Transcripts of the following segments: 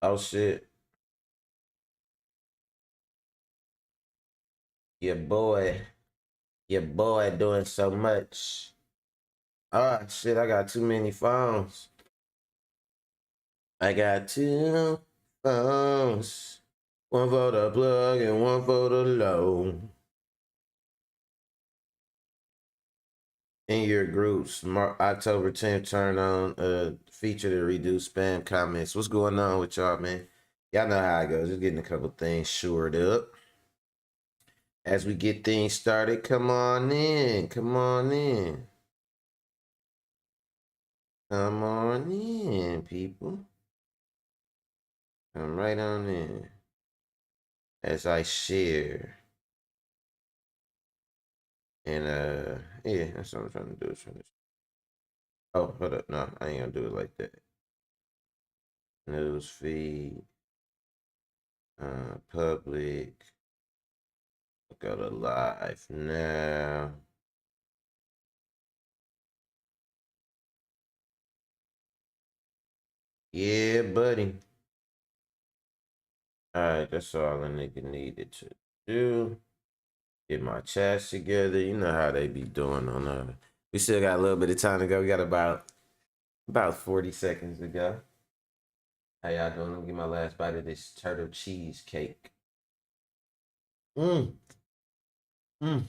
Oh shit. Your boy. Your boy doing so much. Ah shit, I got too many phones. I got two phones. One for the plug and one for the low. In your groups, October 10th, turn on feature to reduce spam comments. What's going on with y'all, man? Y'all know how it goes. Just getting a couple things shored up. As we get things started, come on in. Come on in. Come on in, people. Come right on in. As I share. And yeah, that's what I'm trying to do. Oh, hold up. No, I ain't gonna do it like that. News feed. Public. Go to live now. Yeah, buddy. All right, that's all a nigga needed to do. Get my chats together. You know how they be doing on we still got a little bit of time to go. We got about 40 seconds to go. How y'all doing? Let me get my last bite of this turtle cheesecake. Mmm. Mmm.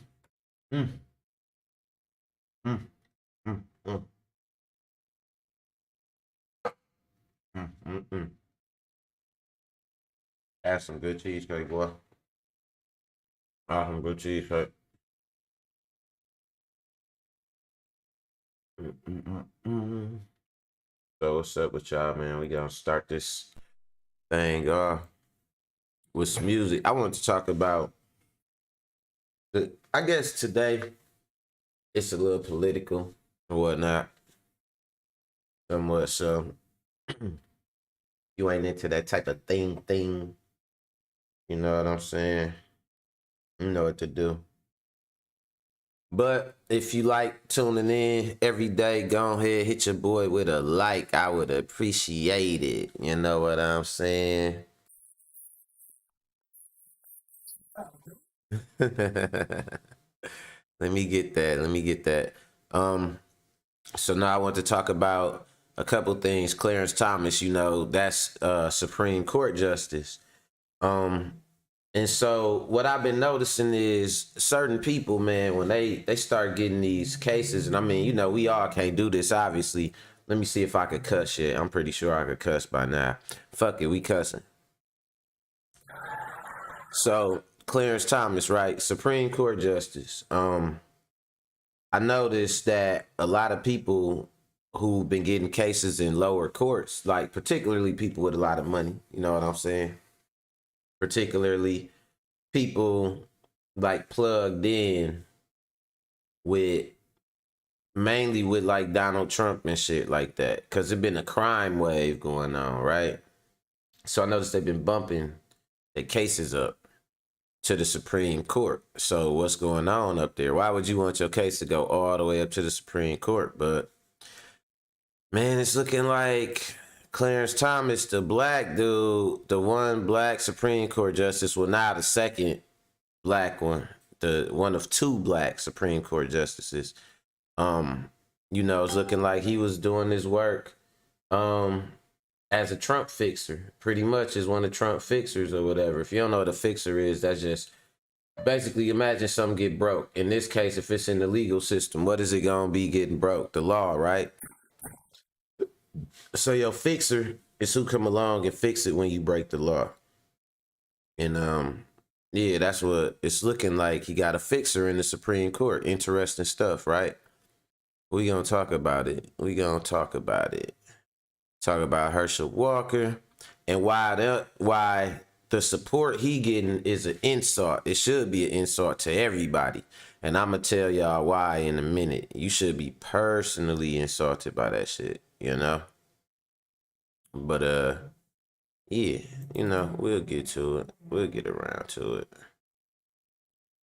Mmm. Mmm. Mmm. Mmm. Mmm. Mmm. Mmm. That's some good cheesecake, boy. Some good cheesecake. Mm, mm, mm, mm. So what's up with y'all, man? We gonna start this thing off with some music. I want to talk about I guess today it's a little political and whatnot, somewhat. So you ain't into that type of thing. You know what I'm saying? You know what to do. But if you like tuning in every day, go ahead, hit your boy with a like. I would appreciate it. You know what I'm saying? Let me get that. Let me get that. Um, so now I want to talk about a couple things. Clarence Thomas, you know, that's Supreme Court justice. Um, and so what I've been noticing is certain people, man, when they start getting these cases, and I mean, you know, we all can't do this, obviously. Let me see if I could cuss shit. I'm pretty sure I could cuss by now. Fuck it, we cussing. So Clarence Thomas, right? Supreme Court justice. I noticed that a lot of people who've been getting cases in lower courts, like particularly people with a lot of money, you know what I'm saying? Particularly people like plugged in with mainly with like Donald Trump and shit like that. Cause there's been a crime wave going on, right? So I noticed they've been bumping their cases up to the Supreme Court. So what's going on up there? Why would you want your case to go all the way up to the Supreme Court? But man, it's looking like Clarence Thomas, the black dude, the one black Supreme Court justice, well, now the second black one, the one of two black Supreme Court justices. Um, you know, it's looking like he was doing his work um as a Trump fixer, pretty much as one of Trump fixers or whatever. If you don't know what a fixer is, that's just basically imagine something get broke. In this case, if it's in the legal system, what is it gonna be getting broke? The law, right? So your fixer is who come along and fix it when you break the law. And yeah, that's what it's looking like. He got a fixer in the Supreme Court. Interesting stuff, right? We gonna talk about it. We gonna talk about it. Talk about Herschel Walker and why the support he getting is an insult. It should be an insult to everybody. And I'm gonna tell y'all why in a minute. You should be personally insulted by that shit, you know? But yeah, you know, we'll get to it. We'll get around to it.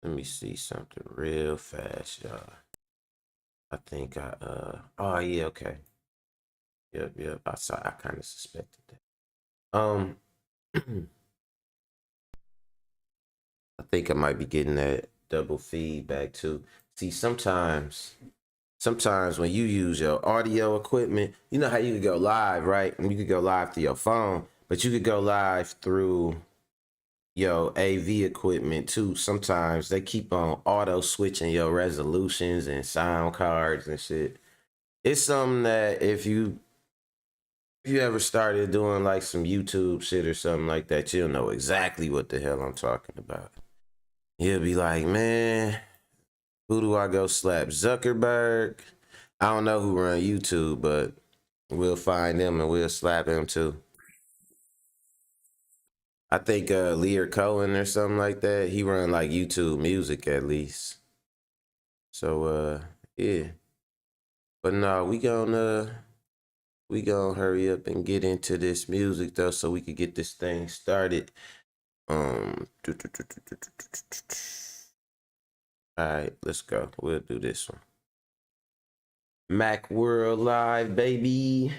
Let me see something real fast, y'all. I think oh yeah, okay. Yep. I kind of suspected that. I think I might be getting that double feedback too. See, sometimes when you use your audio equipment, you know how you could go live, right? And you could go live through your phone, but you could go live through your AV equipment too. Sometimes they keep on auto switching your resolutions and sound cards and shit. It's something that if you ever started doing like some YouTube shit or something like that, you'll know exactly what the hell I'm talking about. You'll be like, man, who do I go slap? Zuckerberg? I don't know who run YouTube, but we'll find them and we'll slap him too. I think Lear Cohen or something like that. He run like YouTube music at least. So yeah. But no, we gonna hurry up and get into this music though so we could get this thing started. All right, let's go. We'll do this one. Macworld Live, baby.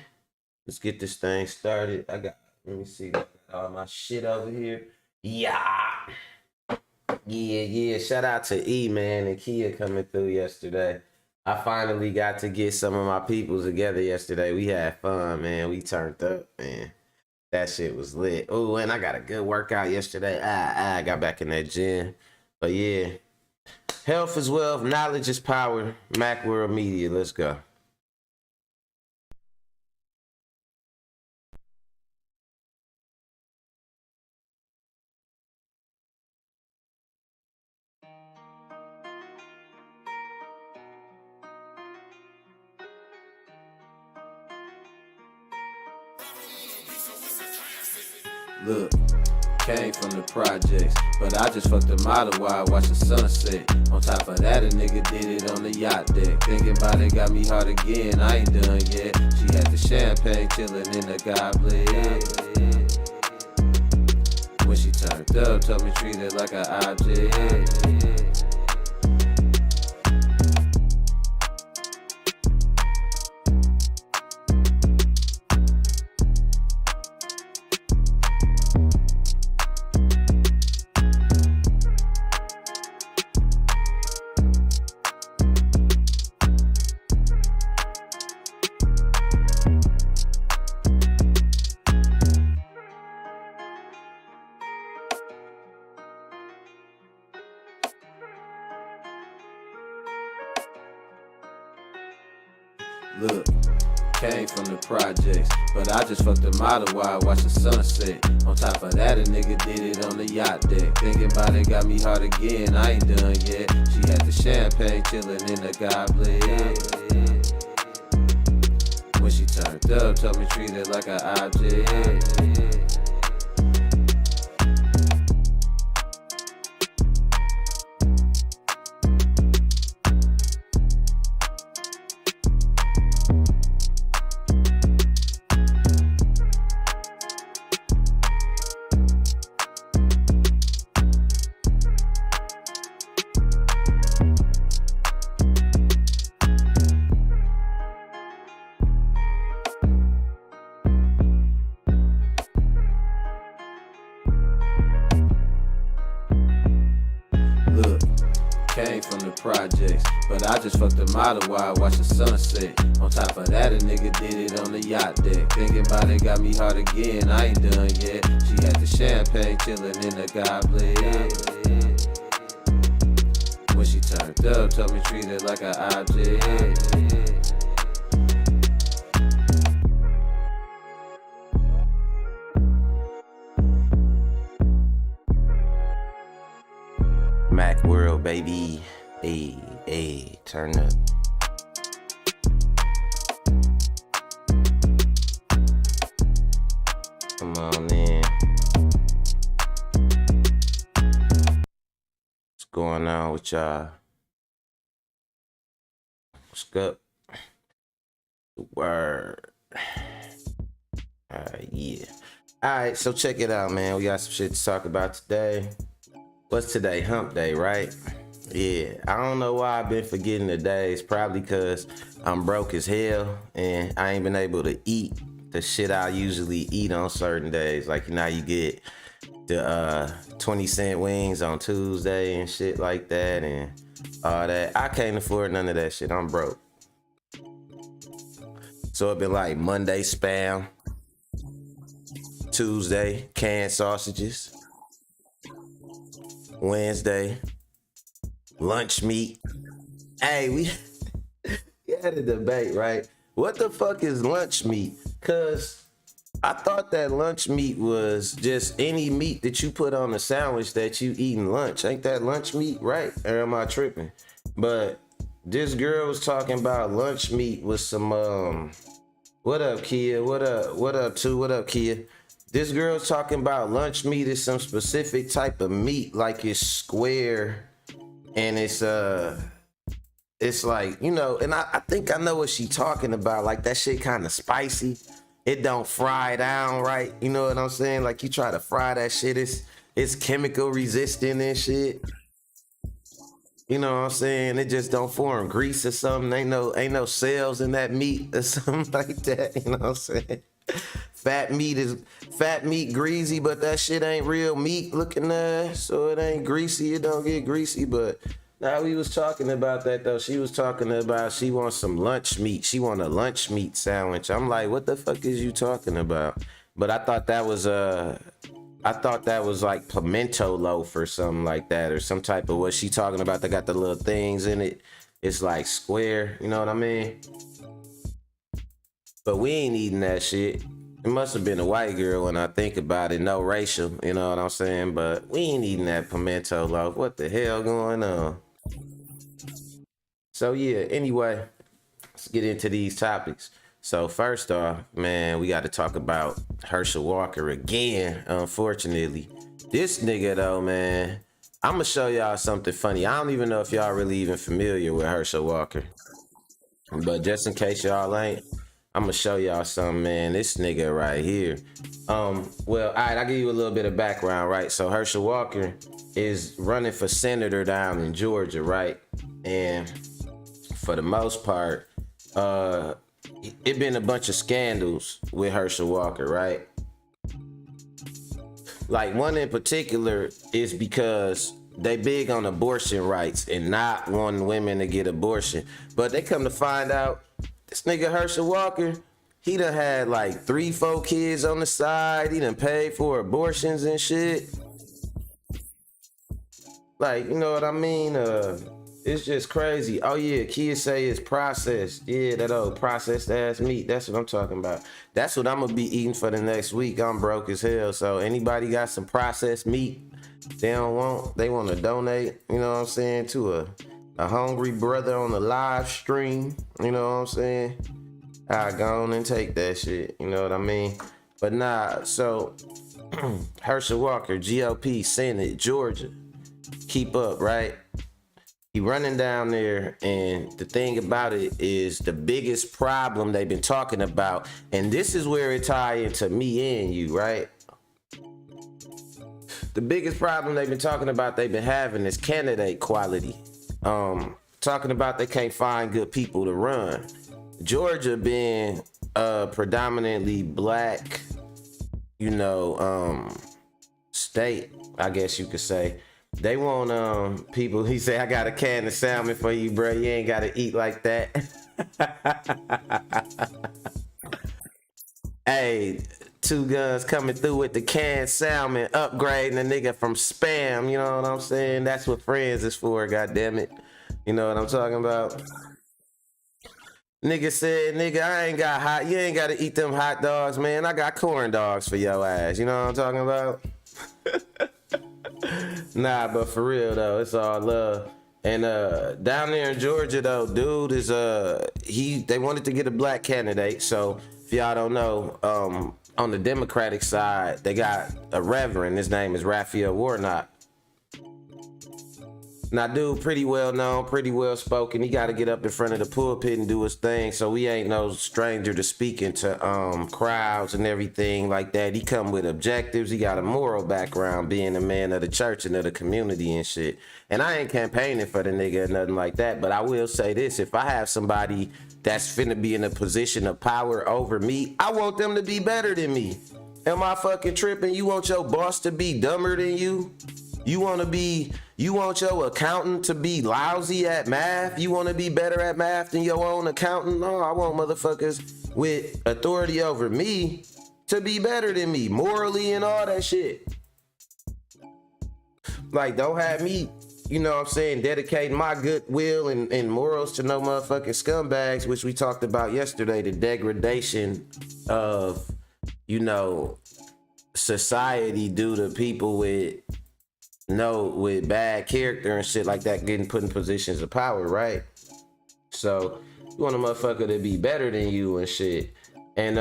Let's get this thing started. Let me see, I got all my shit over here. Yeah. Yeah. Shout out to E, man, and Kia coming through yesterday. I finally got to get some of my people together yesterday. We had fun, man. We turned up, man. That shit was lit. Oh, and I got a good workout yesterday. I got back in that gym. But yeah, health is wealth, knowledge is power. Macworld Media, let's go. Look, came from the projects, but I just fucked the model while I watch the sunset. On top of that, a nigga did it on the yacht deck. Thinking about it got me hard again, I ain't done yet. She had the champagne chillin' in the goblet. When she turned up, told me treat it like an object. Look, came from the projects, but I just fucked the model while I watch the sunset. On top of that, a nigga did it on the yacht deck. Thinking about it got me hard again, I ain't done yet. She had the champagne chillin' in the goblet. When she turned up, told me treat it like an object. Look, came from the projects, but I just fucked the model while I watch the sunset. On top of that, a nigga did it on the yacht deck. Thinking about it got me hard again, I ain't done yet. She had the champagne chillin' in the goblet. When she turned up, told me treat it like an object. Macworld, baby. Hey, turn up. Come on in. What's going on with y'all? What's up? The word. Yeah. Alright, so check it out, man. We got some shit to talk about today. What's today? Hump day, right? Yeah, I don't know why I've been forgetting the days. Probably because I'm broke as hell and I ain't been able to eat the shit I usually eat on certain days. Like, you know, you get the 20-cent wings on Tuesday and shit like that and all that. I can't afford none of that shit. I'm broke. So it been like Monday spam, Tuesday canned sausages, Wednesday lunch meat. Hey, we had a debate, right? What the fuck is lunch meat? Cause I thought that lunch meat was just any meat that you put on a sandwich that you eating lunch. Ain't that lunch meat, right? Or am I tripping? But this girl was talking about lunch meat with some what up, Kia? What up, too? What up, Kia? This girl's talking about lunch meat is some specific type of meat, like it's square and it's like, you know, and I think I know what she talking about. Like that shit kind of spicy. It don't fry down right. You know what I'm saying? Like you try to fry that shit, it's chemical resistant and shit. You know what I'm saying? It just don't form grease or something. Ain't no cells in that meat or something like that. You know what I'm saying? Fat meat greasy, but that shit ain't real meat looking there. So it ain't greasy. It don't get greasy. But now we was talking about that though. She was talking about she wants some lunch meat. She want a lunch meat sandwich. I'm like, what the fuck is you talking about? But I thought that was like pimento loaf or something like that, or some type of what she talking about. They got the little things in it. It's like square, you know what I mean? But we ain't eating that shit. It must have been a white girl when I think about it. No racial, you know what I'm saying? But we ain't eating that pimento loaf. What the hell going on? So yeah, anyway, let's get into these topics. So first off, man, we got to talk about Herschel Walker again. Unfortunately, this nigga though, man, I'm gonna show y'all something funny. I don't even know if y'all really even familiar with Herschel Walker, but just in case y'all ain't, I'm gonna show y'all something, man. This nigga right here. Well, all right, I'll give you a little bit of background, right? So Herschel Walker is running for senator down in Georgia, right? And for the most part, it been a bunch of scandals with Herschel Walker, right? Like one in particular is because they big on abortion rights and not wanting women to get abortion. But they come to find out this nigga Herschel Walker, he done had like 3-4 kids on the side. He done paid for abortions and shit. Like, you know what I mean? It's just crazy. Oh yeah, kids say it's processed. Yeah, that old processed ass meat. That's what I'm talking about. That's what I'm gonna be eating for the next week. I'm broke as hell. So anybody got some processed meat they want to donate, you know what I'm saying, to a hungry brother on the live stream, you know what I'm saying? I go on and take that shit, you know what I mean? But nah, so Herschel Walker, GOP, Senate, Georgia, keep up, right? He running down there, and the thing about it is the biggest problem they've been talking about, and this is where it tie into me and you, right? The biggest problem they've been talking about, they've been having is candidate quality. Talking about they can't find good people to run. Georgia being a predominantly black, you know, state, I guess you could say. They want people. He say, I got a can of salmon for you, bro. You ain't gotta eat like that. Hey, Two Guns coming through with the canned salmon, upgrading a nigga from spam. You know what I'm saying? That's what friends is for. God damn it. You know what I'm talking about? Nigga said, nigga, I ain't got hot. You ain't gotta eat them hot dogs, man. I got corn dogs for your ass. You know what I'm talking about? Nah, but for real though, it's all love. And down there in Georgia though, dude is they wanted to get a black candidate. So if y'all don't know, on the Democratic side, they got a reverend. His name is Raphael Warnock. Now, dude, pretty well known, pretty well spoken. He got to get up in front of the pulpit and do his thing. So we ain't no stranger to speaking to crowds and everything like that. He come with objectives. He got a moral background, being a man of the church and of the community and shit. And I ain't campaigning for the nigga or nothing like that. But I will say this: if I have somebody that's finna be in a position of power over me, I want them to be better than me. Am I fucking tripping? You want your boss to be dumber than you? You want your accountant to be lousy at math? You want to be better at math than your own accountant? No, I want motherfuckers with authority over me to be better than me, morally and all that shit. Like, don't have me, you know what I'm saying, dedicating my goodwill and morals to no motherfucking scumbags, which we talked about yesterday, the degradation of, you know, society due to people with bad character and shit like that getting put in positions of power, right? So you want a motherfucker to be better than you and shit. And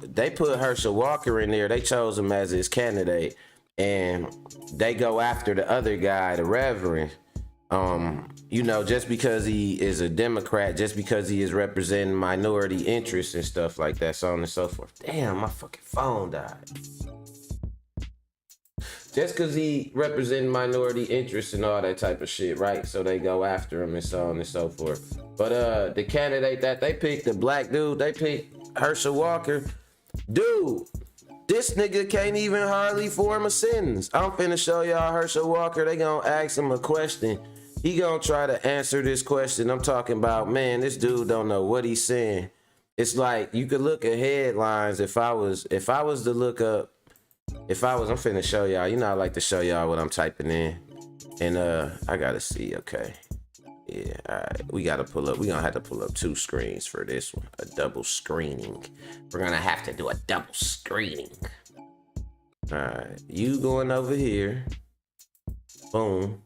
they put Hershel Walker in there. They chose him as his candidate, and they go after the other guy, the Reverend. You know, just because he is a Democrat, just because he is representing minority interests and stuff like that, so on and so forth. Damn, my fucking phone died. Just because he representing minority interests and all that type of shit, right? So they go after him and so on and so forth. But the candidate that they picked, the black dude, they picked Hershel Walker. Dude, this nigga can't even hardly form a sentence. I'm finna show y'all Hershel Walker. They gonna ask him a question. He gonna try to answer this question. I'm talking about, man, this dude don't know what he's saying. It's like you could look at headlines. If I was to look up, I'm finna show y'all. You know, I like to show y'all what I'm typing in. And I gotta see, okay. Yeah, all right. We gonna have to pull up two screens for this one. A double screening. We're gonna have to do a double screening. All right, you going over here. Boom.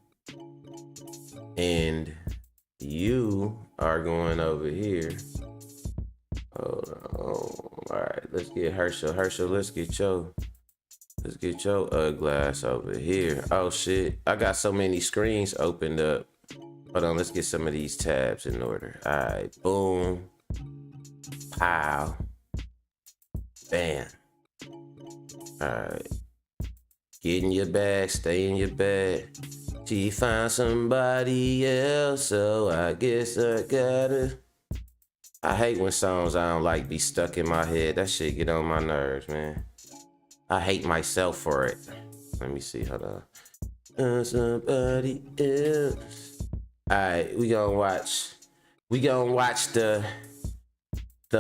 And you are going over here. Hold on. All right, let's get Hershel. Hershel, let's get your glass over here. Oh shit, I got so many screens opened up. Hold on, let's get some of these tabs in order. All right, boom, pow, bam. All right, get in your bag, stay in your bag. She found somebody else, so I guess I gotta. I hate when songs I don't like be stuck in my head. That shit get on my nerves, man. I hate myself for it. Let me see, hold on. Somebody else. All right, we gonna watch the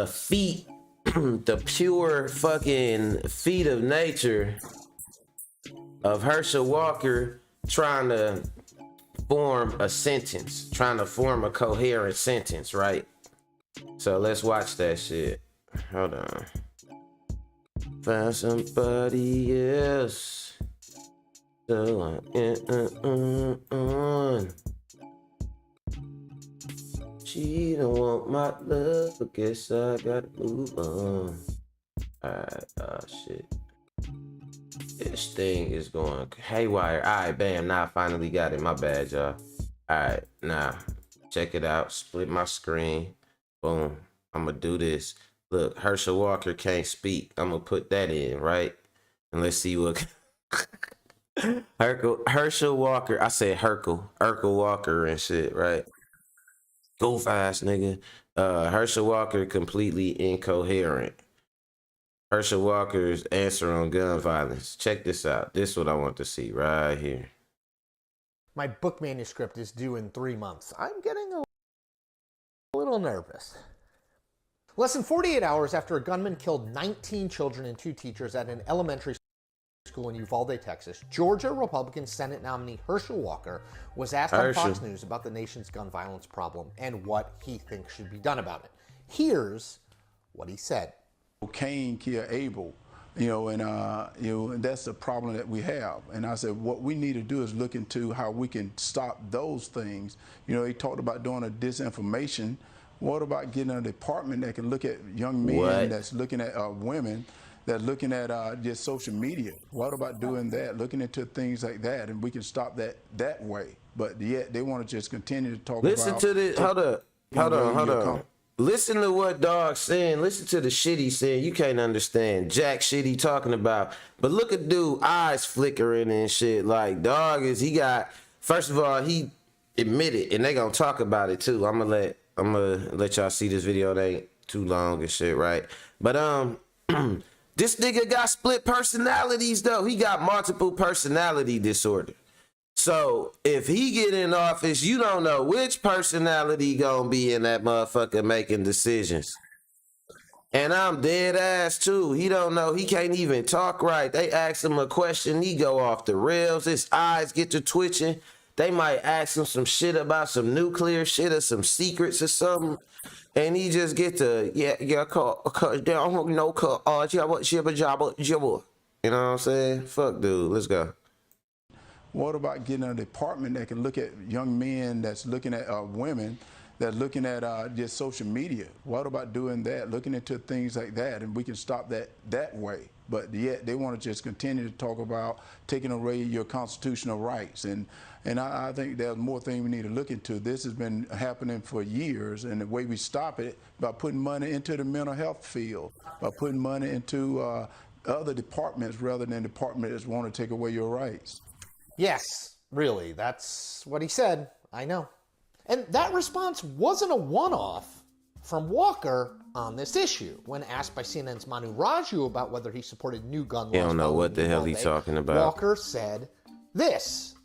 feet, the pure fucking feet of nature of Hershel Walker trying to form a sentence, trying to form a coherent sentence, right? So let's watch that shit. Hold on. Find somebody else. So she don't want my love, I guess I gotta move on. Alright, oh shit. This thing is going haywire. Alright, bam, now I finally got it. My bad, y'all. Alright, now check it out. Split my screen. Boom. I'm gonna do this. Look, Hershel Walker can't speak. I'm gonna put that in, right? And let's see what Hershel Walker. I said Herschel Walker and shit, right? Go fast, nigga. Hershel Walker completely incoherent. Hershel Walker's answer on gun violence. Check this out. This is what I want to see right here. My book manuscript is due in 3 months. I'm getting a little nervous. Less than 48 hours after a gunman killed 19 children and 2 teachers at an elementary school in Uvalde, Texas, Georgia Republican Senate nominee Hershel Walker was asked on Fox News about the nation's gun violence problem and what he thinks should be done about it. Here's what he said. Cain killed Abel, and that's the problem that we have. And I said, what we need to do is look into how we can stop those things. He talked about doing a disinformation. What about getting a department that can look at young men that's looking at women that's looking at just social media. What about doing that, looking into things like that, and we can stop that way. But yet they want to just continue to talk Listen about. to this. Hold on. Listen to what Dog's saying. Listen to the shit he's saying. You can't understand jack shit he talking about. But look at dude eyes flickering and shit. Like Dog he got. First of all, he admitted, and they gonna talk about it too. I'm gonna let y'all see this video. It ain't too long and shit, right? But this nigga got split personalities though. He got multiple personality disorder. So if he get in office, you don't know which personality gonna be in that motherfucker making decisions. And I'm dead ass too. He don't know. He can't even talk right. They ask him a question, he go off the rails. His eyes get to twitching. They might ask him some shit about some nuclear shit or some secrets or something. And he just get to, you know what I'm saying? Fuck dude, let's go. What about getting a department that can look at young men that's looking at women that's looking at just social media? What about doing that, looking into things like that, and we can stop that way? But yet they want to just continue to talk about taking away your constitutional rights. And I think there's more things we need to look into. This has been happening for years, and the way we stop it by putting money into the mental health field, by putting money into other departments rather than departments that want to take away your rights. Yes, really, that's what he said. I know. And that response wasn't a one-off from Walker on this issue. When asked by CNN's Manu Raju about whether he supported new gun laws, You don't know what the hell he's talking about. Walker said this.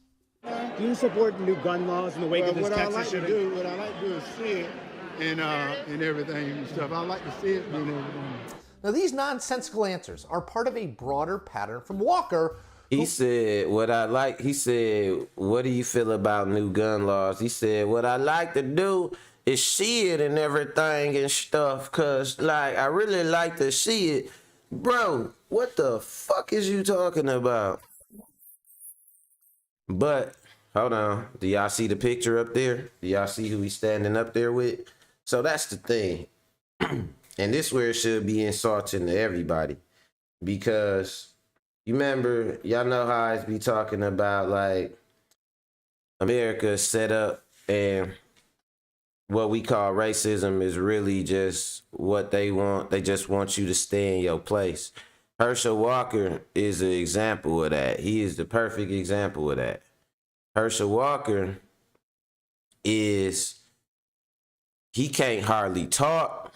Do you support new gun laws in the wake of this Texas shooting? What I like to do is see it and everything and stuff. I like to see it and everything. Now, these nonsensical answers are part of a broader pattern from Walker. He said, he said, what do you feel about new gun laws? He said, what I like to do is see it and everything and stuff, cause like, I really like to see it. Bro, what the fuck is you talking about? But, hold on, do y'all see the picture up there? Do y'all see who he's standing up there with? So that's the thing. And this where it should be insulting to everybody, because you remember, y'all know how I be talking about like America set up, and what we call racism is really just what they want. They just want you to stay in your place. Hershel Walker is an example of that. He is the perfect example of that. Hershel Walker he can't hardly talk.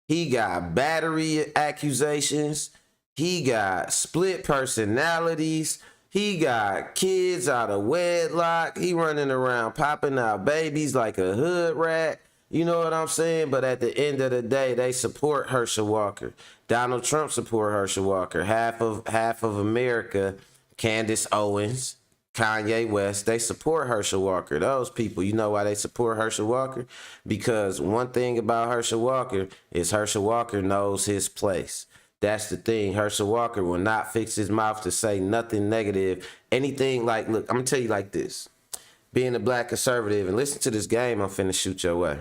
He got battery accusations. He got split personalities. He got kids out of wedlock. He running around popping out babies like a hood rat. You know what I'm saying? But at the end of the day, they support Hershel Walker. Donald Trump support Hershel Walker. Half of America, Candace Owens, Kanye West, they support Hershel Walker. Those people, you know why they support Hershel Walker? Because one thing about Hershel Walker is Hershel Walker knows his place. That's the thing. Hershel Walker will not fix his mouth to say nothing negative. Anything like, look, I'm going to tell you like this. Being a black conservative, and listen to this game I'm finna shoot your way.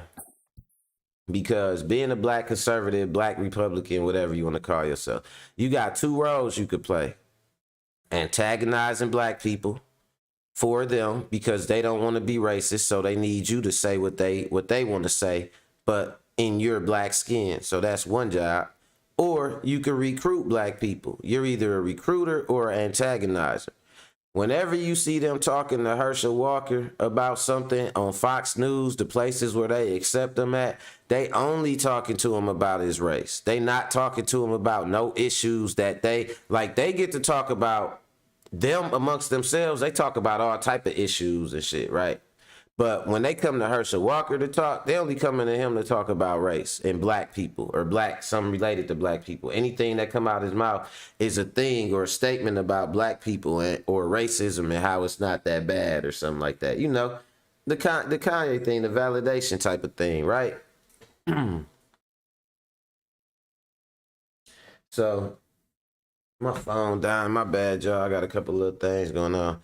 Because being a black conservative, black Republican, whatever you want to call yourself, you got two roles you could play. Antagonizing black people for them because they don't want to be racist, so they need you to say what they want to say, but in your black skin. So that's one job. Or you can recruit black people. You're either a recruiter or an antagonizer. Whenever you see them talking to Hershel Walker about something on Fox News, the places where they accept him at, they only talking to him about his race. They not talking to him about no issues that they get to talk about them amongst themselves. They talk about all type of issues and shit, right? But when they come to Hershel Walker to talk, they only coming to him to talk about race and black people or something related to black people. Anything that come out of his mouth is a thing or a statement about black people or racism and how it's not that bad or something like that. You know, the Kanye thing, the validation type of thing, right? So my phone dying, my bad, y'all. I got a couple little things going on.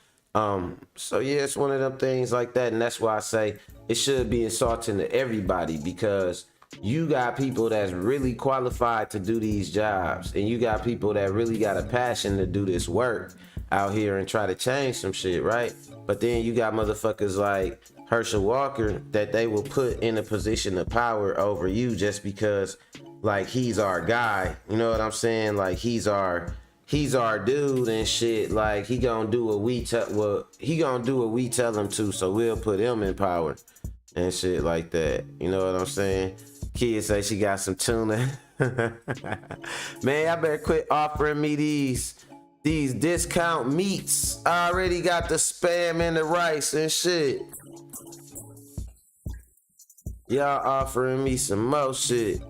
So yeah, it's one of them things like that, and that's why I say it should be insulting to everybody, because you got people that's really qualified to do these jobs, and you got people that really got a passion to do this work out here and try to change some shit, right? But then you got motherfuckers like Hershel Walker that they will put in a position of power over you just because, like, he's our guy. You know what I'm saying? Like, he's our dude and shit. Like, he gonna do what we tell him to, so we'll put him in power and shit like that. You know what I'm saying? Kid say she got some tuna. Man, I better quit offering me these discount meats. I already got the Spam and the rice and shit. Y'all offering me some more shit.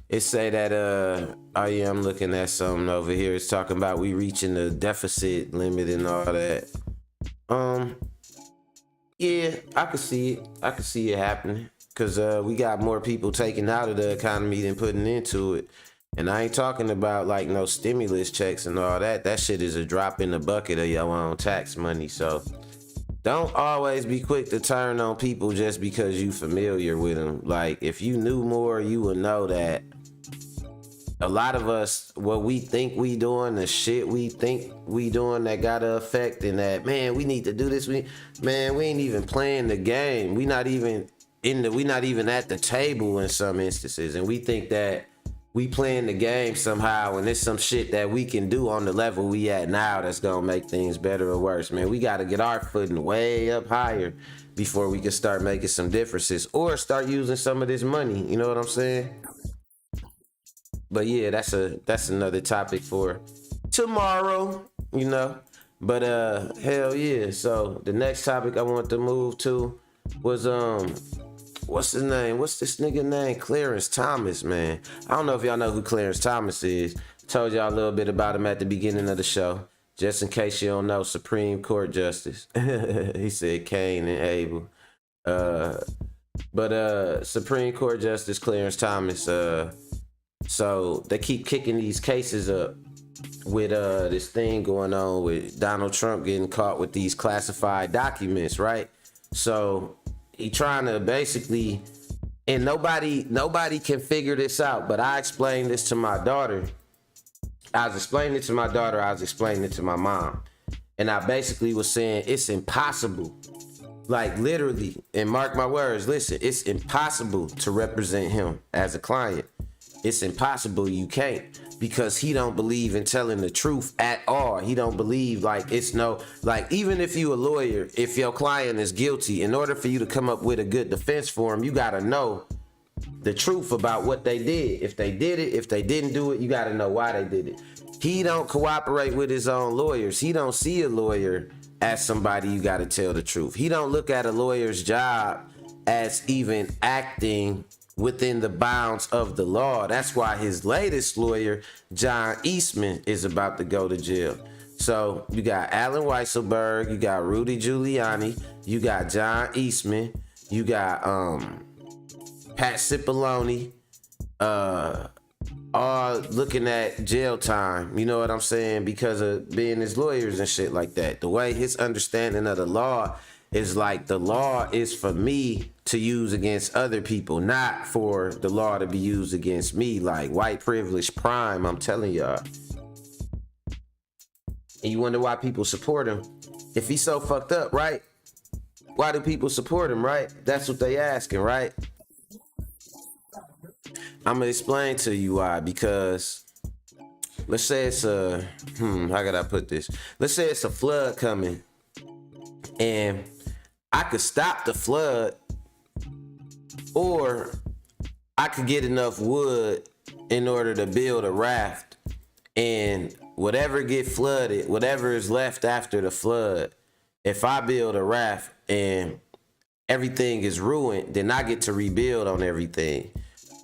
It say that oh yeah, I'm looking at something over here. It's talking about we reaching the deficit limit and all that. Yeah, I could see it. I could see it happening. Cause we got more people taking out of the economy than putting into it. And I ain't talking about like no stimulus checks and all that. That shit is a drop in the bucket of your own tax money. So don't always be quick to turn on people just because you familiar with them. Like, if you knew more, you would know that a lot of us, what we think we doing, the shit we think we doing that got an effect, and that, man, we need to do this. We ain't even playing the game. We not even at the table in some instances, and we think that we playing the game somehow, and there's some shit that we can do on the level we at now that's gonna make things better or worse. Man, we gotta get our footing way up higher before we can start making some differences or start using some of this money. You know what I'm saying? But yeah, that's another topic for tomorrow, you know. But hell yeah. So the next topic I want to move to was what's his name? What's this nigga name? Clarence Thomas, man. I don't know if y'all know who Clarence Thomas is. Told y'all a little bit about him at the beginning of the show. Just in case you don't know, Supreme Court Justice. He said Cain and Abel. But Supreme Court Justice Clarence Thomas, so they keep kicking these cases up with this thing going on with Donald Trump getting caught with these classified documents, right? So he trying to basically, and nobody can figure this out, but I explained this to my daughter. I was explaining it to my daughter, I was explaining it to my mom. And I basically was saying it's impossible. Like, literally, and mark my words, listen, it's impossible to represent him as a client. It's impossible, you can't, because he don't believe in telling the truth at all. He don't believe, like, it's no, like, even if you a lawyer, if your client is guilty, in order for you to come up with a good defense for him, you gotta know the truth about what they did. If they did it, if they didn't do it, you gotta know why they did it. He don't cooperate with his own lawyers. He don't see a lawyer as somebody you gotta tell the truth. He don't look at a lawyer's job as even acting within the bounds of the law. That's why his latest lawyer, John Eastman, is about to go to jail. So you got Alan Weisselberg, you got Rudy Giuliani, you got John Eastman, you got Pat Cipollone, all looking at jail time. You know what I'm saying? Because of being his lawyers and shit like that. The way his understanding of the law is, like, the law is for me to use against other people, not for the law to be used against me. Like, white privilege prime, I'm telling y'all. And you wonder why people support him. If he's so fucked up, right? Why do people support him, right? That's what they asking, right? I'm gonna explain to you why. Because let's say it's how could I put this? Let's say it's a flood coming, and I could stop the flood, or I could get enough wood in order to build a raft, and whatever get flooded, whatever is left after the flood, if I build a raft and everything is ruined, then I get to rebuild on everything.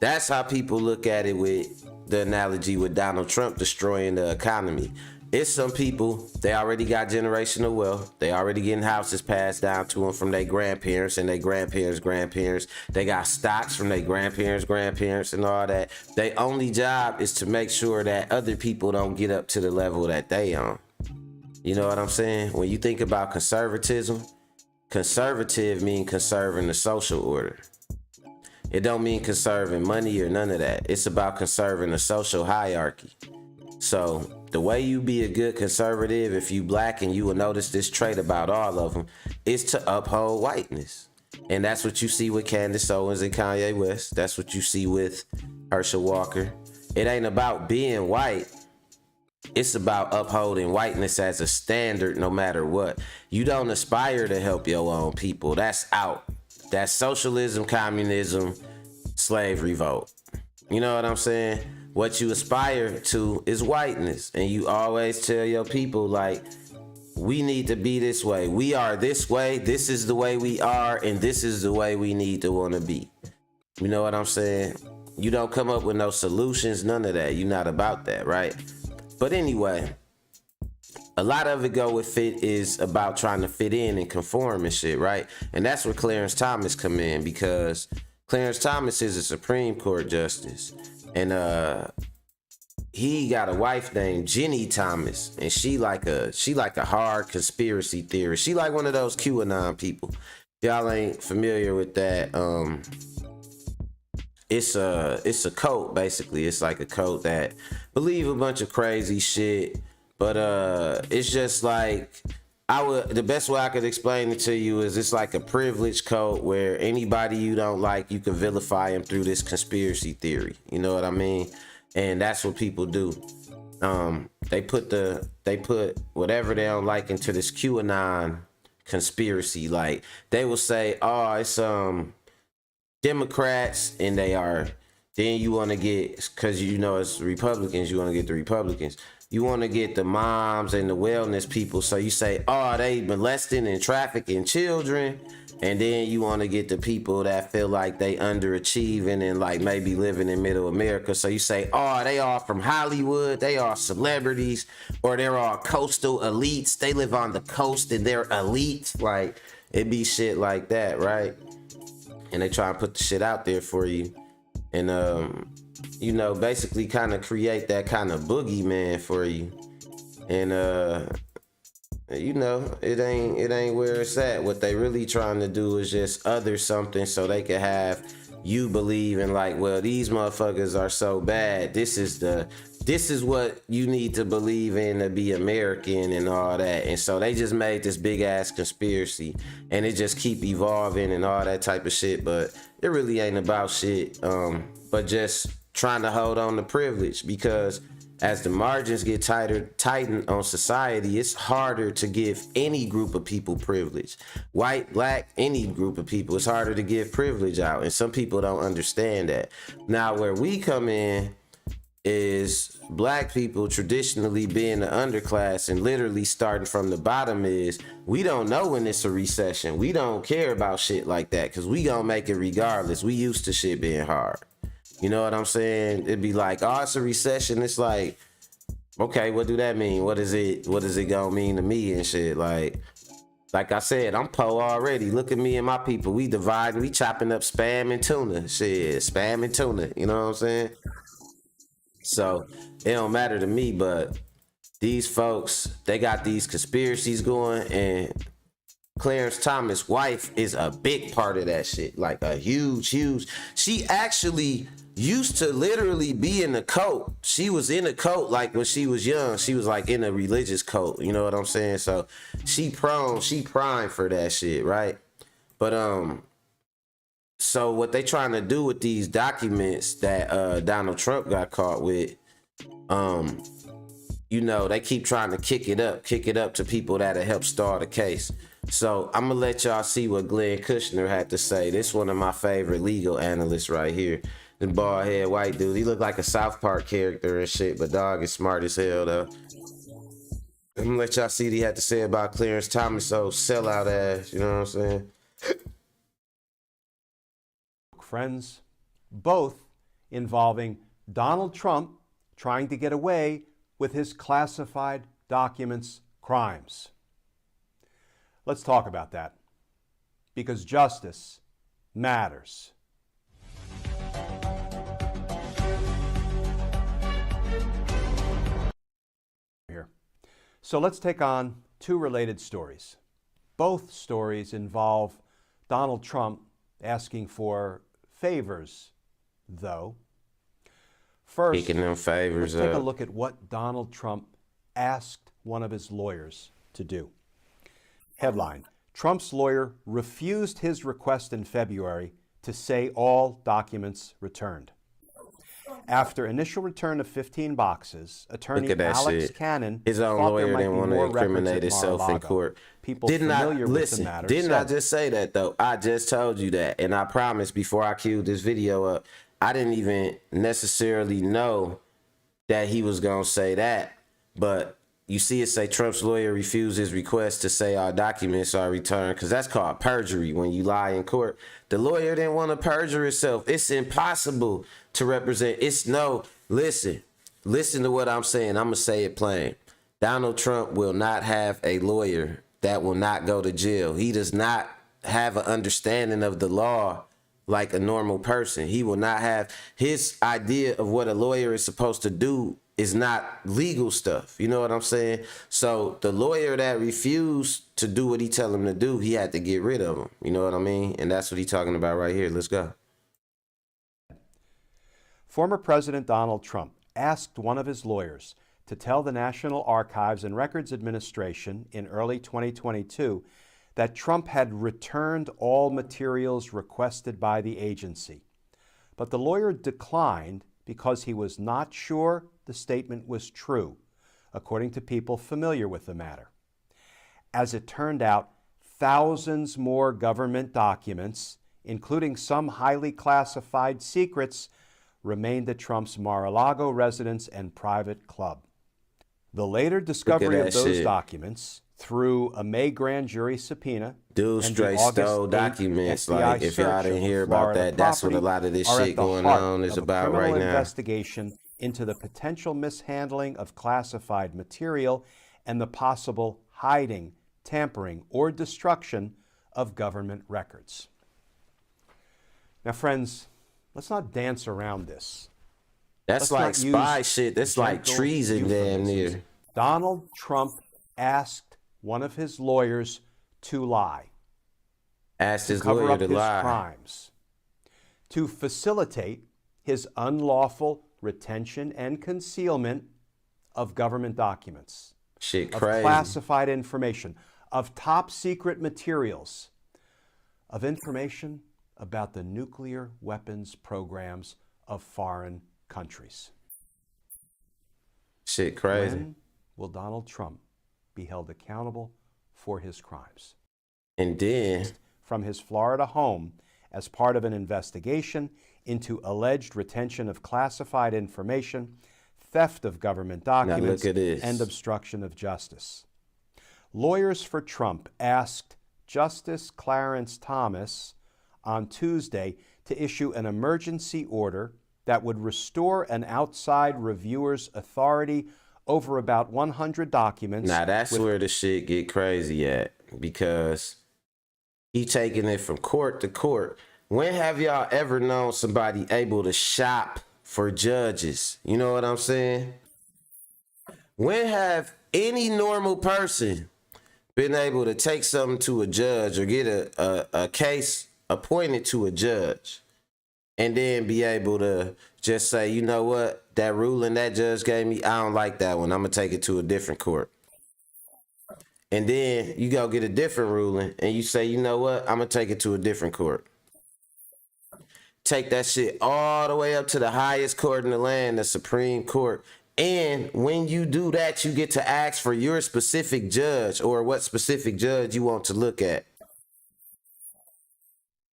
That's how people look at it with the analogy with Donald Trump destroying the economy. It's some people, they already got generational wealth. They already getting houses passed down to them from their grandparents and their grandparents. They got stocks from their grandparents and all that. Their only job is to make sure that other people don't get up to the level that they on. You know what I'm saying? When you think about conservatism, conservative mean conserving the social order. It don't mean conserving money or none of that. It's about conserving a social hierarchy. So the way you be a good conservative, if you black, and you will notice this trait about all of them, is to uphold whiteness. And that's what you see with Candace Owens and Kanye West. That's what you see with Herschel Walker. It ain't about being white. It's about upholding whiteness as a standard no matter what. You don't aspire to help your own people. That's out. That's socialism, communism, slave revolt. You know what I'm saying? What you aspire to is whiteness. And you always tell your people, like, we need to be this way. We are this way. This is the way we are. And this is the way we need to want to be. You know what I'm saying? You don't come up with no solutions, none of that. You're not about that, right? But anyway, a lot of it go with fit is about trying to fit in and conform and shit, right? And that's where Clarence Thomas come in, because Clarence Thomas is a Supreme Court justice. And he got a wife named Jenny Thomas, and she like a hard conspiracy theorist. She like one of those QAnon people. Y'all ain't familiar with that. It's a cult, basically. It's like a cult that believe a bunch of crazy shit, but it's just like, the best way I could explain it to you is it's like a privileged cult where anybody you don't like, you can vilify them through this conspiracy theory. You know what I mean? And that's what people do. They put whatever they don't like into this QAnon conspiracy. Like, they will say, oh, it's Democrats, and they are, then you want to get, because you know it's Republicans, you want to get the Republicans. You want to get the moms and the wellness people. So you say, oh, they molesting and trafficking children. And then you want to get the people that feel like they underachieving and like maybe living in middle America. So you say, oh, they are from Hollywood. They are celebrities, or they're all coastal elites. They live on the coast and they're elite. Like, it be shit like that, right? And they try and put the shit out there for you. And, you know, basically kind of create that kind of boogeyman for you. And, you know, it ain't where it's at. What they really trying to do is just other something so they can have you believe in, like, well, these motherfuckers are so bad. This is what you need to believe in to be American and all that. And so they just made this big ass conspiracy, and it just keep evolving and all that type of shit. But it really ain't about shit. But just trying to hold on to privilege, because as the margins get tightened on society, it's harder to give any group of people privilege. White, black, any group of people, it's harder to give privilege out. And some people don't understand that. Now, where we come in is black people traditionally being the underclass and literally starting from the bottom is, we don't know when it's a recession. We don't care about shit like that because we gonna make it regardless. We used to shit being hard. You know what I'm saying? It'd be like, oh, it's a recession. It's like, okay, what do that mean? What is it gonna mean to me and shit? Like I said, I'm po already. Look at me and my people. We dividing, we chopping up spam and tuna. Shit, spam and tuna. You know what I'm saying? So it don't matter to me, but these folks, they got these conspiracies going, and Clarence Thomas' wife is a big part of that shit. Like a huge. She actually used to literally be in a cult. She was in a cult like when she was young. She was like in a religious cult. You know what I'm saying? So she prime for that shit, right? But so what they trying to do with these documents that Donald Trump got caught with, you know, they keep trying to kick it up to people that have helped start the case. So I'm gonna let y'all see what Glenn Kushner had to say. This one of my favorite legal analysts right here. The bald head white dude. He looked like a South Park character and shit, but dog is smart as hell though. I'm gonna let y'all see what he had to say about Clarence Thomas, so sellout ass, you know what I'm saying? Friends, both involving Donald Trump trying to get away with his classified documents crimes. Let's talk about that, because justice matters. Here. So let's take on two related stories. Both stories involve Donald Trump asking for favors, though. First, Picking them favors let's take a up. look at what Donald Trump asked one of his lawyers to do. Headline: Trump's lawyer refused his request in February to say all documents returned. After initial return of 15 boxes, attorney Look at that Alex shit. Cannon His own thought there lawyer might didn't be want to more records incriminate at himself in Mar-a-Lago. court. People Didn't I familiar with listen? the matter Didn't I said, just say that though? I just told you that, and I promised before I queued this video up, I didn't even necessarily know that he was gonna say that. But you see it say Trump's lawyer refused his request to say all documents are returned, because that's called perjury when you lie in court. The lawyer didn't want to perjure himself. It's impossible to represent. Listen to what I'm saying. I'm gonna say it plain. Donald Trump will not have a lawyer that will not go to jail. He does not have an understanding of the law like a normal person. He will not have, his idea of what a lawyer is supposed to do is not legal stuff. You know what I'm saying? So the lawyer that refused to do what he tell him to do, he had to get rid of him. You know what I mean? And that's what he's talking about right here. Let's go. Former President Donald Trump asked one of his lawyers to tell the National Archives and Records Administration in early 2022 that Trump had returned all materials requested by the agency. But the lawyer declined because he was not sure the statement was true, according to people familiar with the matter. As it turned out, thousands more government documents, including some highly classified secrets, remained at Trump's Mar-a-Lago residence and private club. The later discovery of those documents through a May grand jury subpoena, Dude and straight the August stole 8th documents. FBI Like, if y'all search didn't of hear the about Florida that, that's what a property lot of this are at shit the going heart on is of a about criminal right now. investigation into the potential mishandling of classified material and the possible hiding, tampering, or destruction of government records. Now, friends, let's not dance around this. That's Let's like not spy use shit. That's like gentle treason damn euphemisms. near. Donald Trump asked one of his lawyers to lie, Asked to his cover lawyer up to his lie. crimes, to facilitate his unlawful retention and concealment of government documents, Shit of crazy. classified information, of top secret materials, of information about the nuclear weapons programs of foreign countries. Shit crazy. When will Donald Trump be held accountable for his crimes? And then From his Florida home as part of an investigation into alleged retention of classified information, theft of government documents, look at this. and obstruction of justice. Lawyers for Trump asked Justice Clarence Thomas on Tuesday to issue an emergency order that would restore an outside reviewer's authority over about 100 documents. now that's where the shit get crazy at, because he taking it from court to court. When have y'all ever known somebody able to shop for judges? You know what I'm saying? When have any normal person been able to take something to a judge or get a case appointed to a judge and then be able to just say, you know what, that ruling that judge gave me, I don't like that one, I'm gonna take it to a different court? And then you go get a different ruling and you say, you know what, I'm gonna take it to a different court. Take that shit all the way up to the highest court in the land, the Supreme Court. And when you do that, you get to ask for your specific judge or what specific judge you want to look at.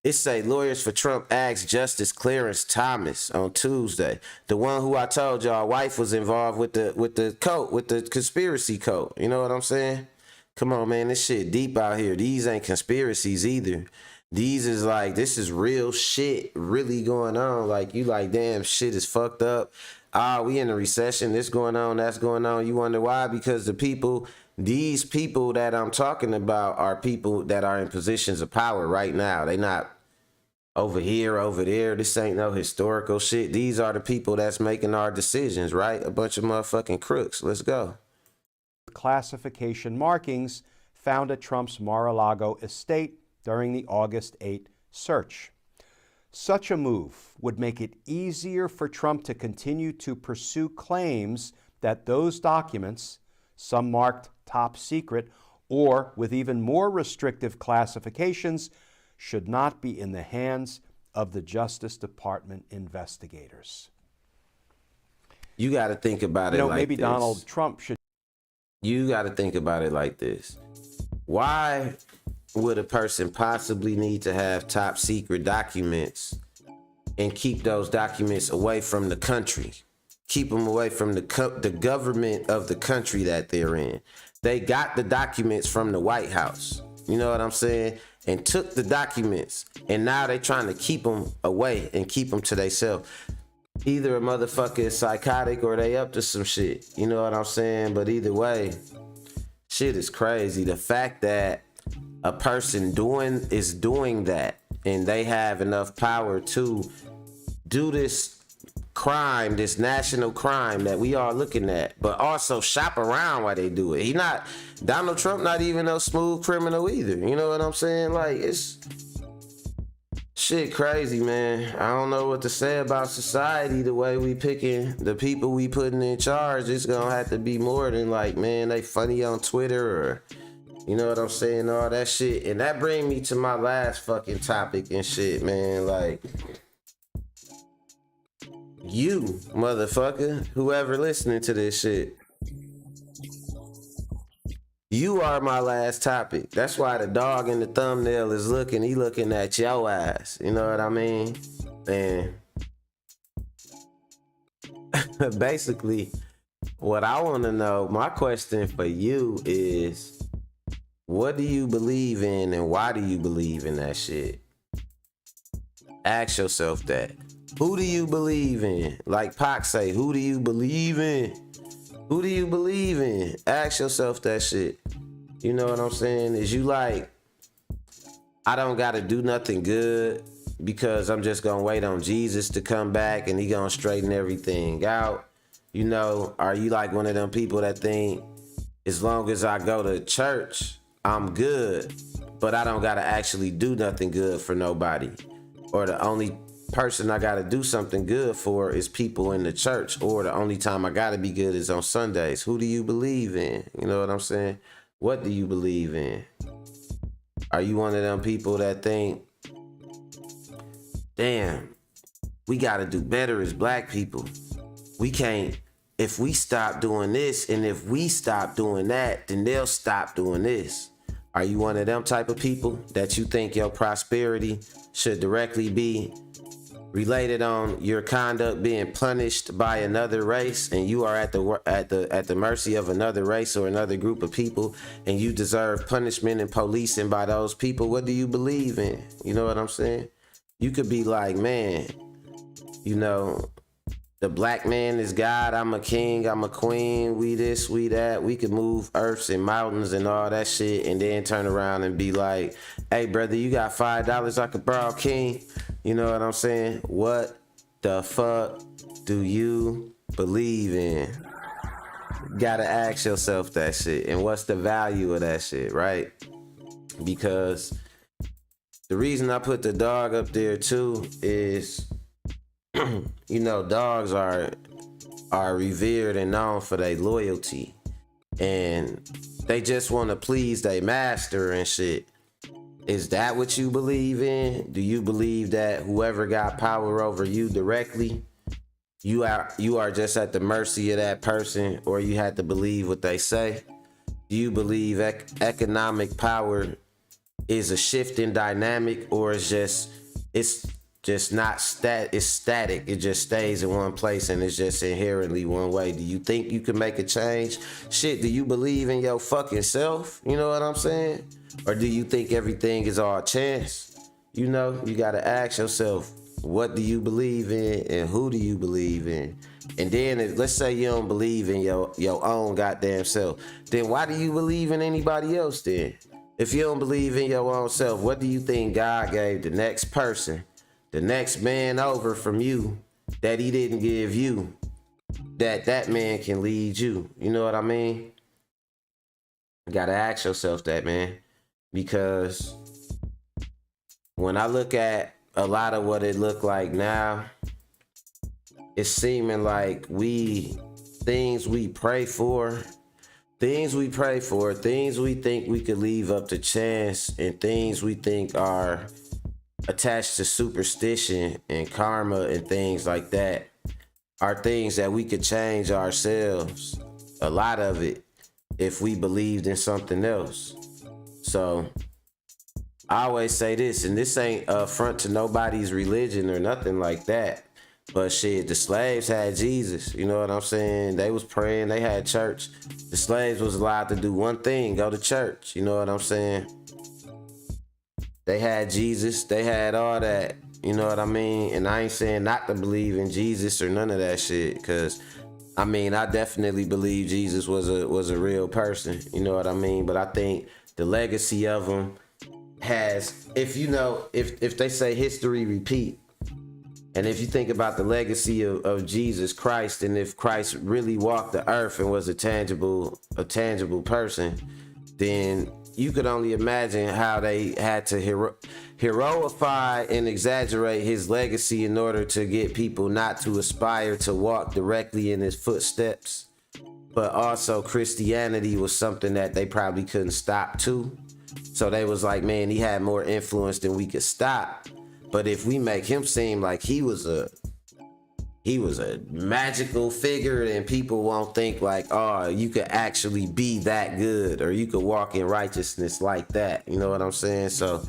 It say lawyers for Trump asked Justice Clarence Thomas on Tuesday, the one who I told y'all wife was involved with the conspiracy code. You know what I'm saying? Come on, man, this shit deep out here. These ain't conspiracies either. These is like, this is real shit really going on. Like, you like, damn, shit is fucked up. We in a recession, this going on, that's going on. You wonder why? Because these people that I'm talking about are people that are in positions of power right now. They not over here, over there. This ain't no historical shit. These are the people that's making our decisions, right? A bunch of motherfucking crooks. Let's go. Classification markings found at Trump's Mar-a-Lago estate during the August 8 search. Such a move would make it easier for Trump to continue to pursue claims that those documents, some marked top secret or with even more restrictive classifications, should not be in the hands of the Justice Department investigators. You got to think about it like maybe this. Donald Trump should. You got to think about it like this. Why would a person possibly need to have top secret documents and keep those documents away from the country? Keep them away from the government of the country that they're in. They got the documents from the White House. You know what I'm saying? And took the documents, and now they trying to keep them away and keep them to themselves. Either a motherfucker is psychotic or they up to some shit. You know what I'm saying? But either way, shit is crazy. The fact that a person is doing that, and they have enough power to do this crime, this national crime that we are looking at, but also shop around while they do it. Donald Trump not even no smooth criminal either. You know what I'm saying? Like, it's shit crazy, man. I don't know what to say about society, the way we picking the people we putting in charge. It's gonna have to be more than like, man, they funny on Twitter or, you know what I'm saying, all that shit. And that bring me to my last fucking topic and shit, man. Like, you, motherfucker, whoever listening to this shit, you are my last topic. That's why the dog in the thumbnail is he looking at your ass. You know what I mean? And basically, what I want to know, my question for you is, what do you believe in and why do you believe in that shit? Ask yourself that. Who do you believe in? Like Pac say, who do you believe in? Who do you believe in? Ask yourself that shit. You know what I'm saying? Is you like, I don't gotta do nothing good because I'm just gonna wait on Jesus to come back and he gonna straighten everything out? You know, are you like one of them people that think as long as I go to church, I'm good, but I don't gotta actually do nothing good for nobody? Or the only person I gotta do something good for is people in the church, or the only time I gotta be good is on Sundays? Who do you believe in? You know what I'm saying? What do you believe in? Are you one of them people that think, damn, we gotta do better as black people? We can't, if we stop doing this and if we stop doing that, then they'll stop doing this. Are you one of them type of people that you think your prosperity should directly be related on your conduct being punished by another race, and you are at the mercy of another race or another group of people, and you deserve punishment and policing by those people? What do you believe in? You know what I'm saying? You could be like, man, you know, the black man is God, I'm a king, I'm a queen, we this, we that, we could move earths and mountains and all that shit, and then turn around and be like, hey brother, you got $5 I could borrow, king? You know what I'm saying? What the fuck do you believe in? Gotta ask yourself that shit. And what's the value of that shit, right? Because the reason I put the dog up there too is, you know, dogs are revered and known for their loyalty. And they just want to please their master and shit. Is that what you believe in? Do you believe that whoever got power over you directly, you are just at the mercy of that person, or you had to believe what they say? Do you believe economic power is a shifting dynamic, or it's just not it's static? It just stays in one place and it's just inherently one way. Do you think you can make a change? Shit, do you believe in your fucking self? You know what I'm saying? Or do you think everything is all chance? You know, you gotta ask yourself, what do you believe in and who do you believe in? And then let's say you don't believe in your own goddamn self, then why do you believe in anybody else then? If you don't believe in your own self, what do you think God gave the next person, the next man over from you, that he didn't give you, that man can lead you? You know what I mean? You gotta ask yourself that, man. Because when I look at a lot of what it looked like now, it's seeming like things we pray for, things we think we could leave up to chance, and things we think are attached to superstition and karma and things like that are things that we could change ourselves, a lot of it, if we believed in something else. So I always say this, and this ain't a front to nobody's religion or nothing like that, but shit, the slaves had Jesus, you know what I'm saying? They was praying, they had church. The slaves was allowed to do one thing, go to church, you know what I'm saying? They had Jesus, they had all that, you know what I mean? And I ain't saying not to believe in Jesus or none of that shit, because I mean, I definitely believe Jesus was a real person, you know what I mean? But I think the legacy of him has, if they say history repeat, and if you think about the legacy of Jesus Christ, and if Christ really walked the earth and was a tangible person, then you could only imagine how they had to heroify and exaggerate his legacy in order to get people not to aspire to walk directly in his footsteps. But also Christianity was something that they probably couldn't stop too. So they was like, man, he had more influence than we could stop. But if we make him seem like he was a magical figure, then people won't think like, oh, you could actually be that good, or you could walk in righteousness like that. You know what I'm saying? So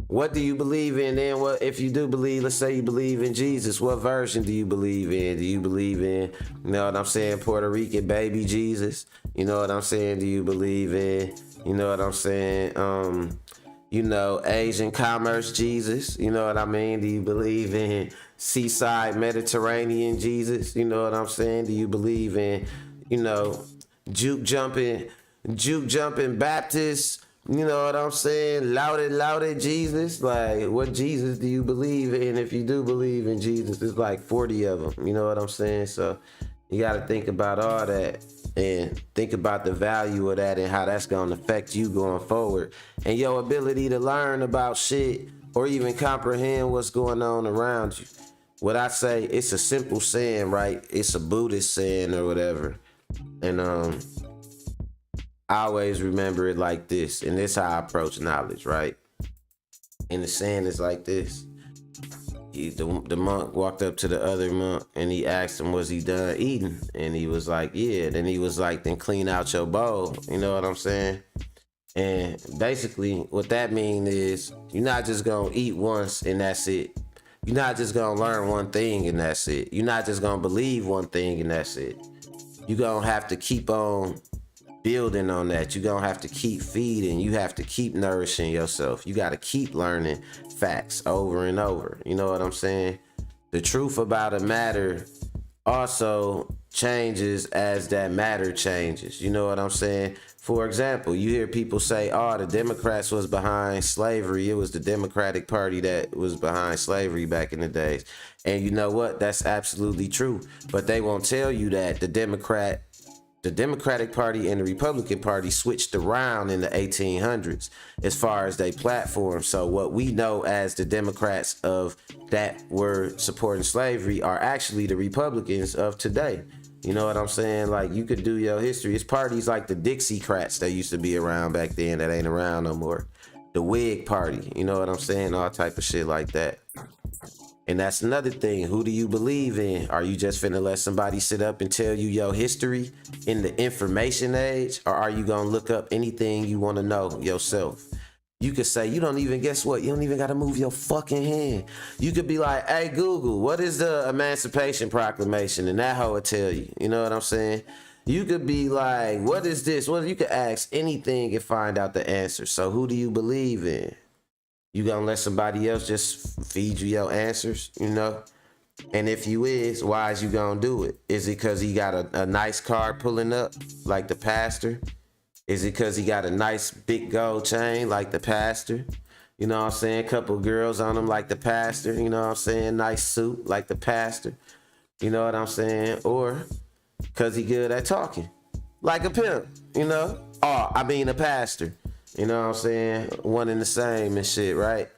what do you believe in then? What if you do believe, let's say you believe in Jesus, what version do you believe in? Do you believe in, you know what I'm saying, Puerto Rican baby Jesus? You know what I'm saying? Do you believe in, you know what I'm saying, Asian commerce Jesus? You know what I mean? Do you believe in seaside Mediterranean Jesus? You know what I'm saying? Do you believe in, juke jumping Baptist? You know what I'm saying? Lauded Jesus? Like, what Jesus do you believe in? If you do believe in Jesus, there's like 40 of them. You know what I'm saying? So you got to think about all that and think about the value of that and how that's going to affect you going forward. And your ability to learn about shit or even comprehend what's going on around you. What I say, it's a simple saying, right? It's a Buddhist saying or whatever. And I always remember it like this, and this is how I approach knowledge, right? And the saying is like this. The monk walked up to the other monk and he asked him, was he done eating? And he was like, yeah. Then he was like, then clean out your bowl. You know what I'm saying? And basically what that means is you're not just gonna eat once and that's it. You're not just gonna learn one thing and that's it. You're not just gonna believe one thing and that's it. You're gonna have to keep on building on that. You're gonna have to keep feeding. You have to keep nourishing yourself. You gotta keep learning facts over and over. You know what I'm saying? The truth about a matter also changes as that matter changes. You know what I'm saying? For example, you hear people say, oh, the Democrats was behind slavery. It was the Democratic Party that was behind slavery back in the days. And you know what? That's absolutely true. But they won't tell you that the Democratic Party and the Republican Party switched around in the 1800s as far as their platform. So what we know as the Democrats of that were supporting slavery are actually the Republicans of today. You know what I'm saying? Like, you could do your history. It's parties like the Dixiecrats that used to be around back then that ain't around no more. The Whig Party, you know what I'm saying? All type of shit like that. And that's another thing. Who do you believe in? Are you just finna let somebody sit up and tell you your history in the information age? Or are you gonna look up anything you wanna know yourself? You could say, you don't even, guess what? You don't even gotta move your fucking hand. You could be like, hey, Google, what is the Emancipation Proclamation? And that hoe will tell you. You know what I'm saying? You could be like, what is this? Well, you could ask anything and find out the answer. So who do you believe in? You gonna let somebody else just feed you your answers, you know? And if you is, why is you gonna do it? Is it because he got a nice car pulling up like the pastor? Is it because he got a nice big gold chain like the pastor? You know what I'm saying? Couple girls on him like the pastor. You know what I'm saying? Nice suit like the pastor. You know what I'm saying? Or because he good at talking like a pimp, you know? Or, I mean, a pastor. You know what I'm saying? One and the same and shit, right?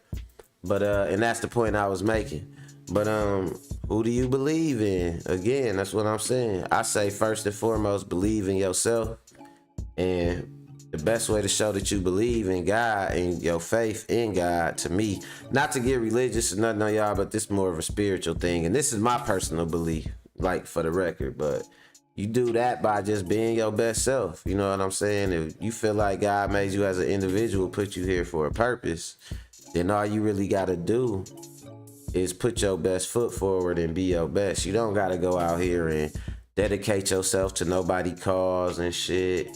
But and that's the point I was making. But who do you believe in? Again, that's what I'm saying. I say first and foremost, believe in yourself. And the best way to show that you believe in God and your faith in God, to me, not to get religious or nothing on y'all, but this is more of a spiritual thing. And this is my personal belief, like for the record. But you do that by just being your best self. You know what I'm saying? If you feel like God made you as an individual, put you here for a purpose, then all you really got to do is put your best foot forward and be your best. You don't got to go out here and dedicate yourself to nobody cause and shit.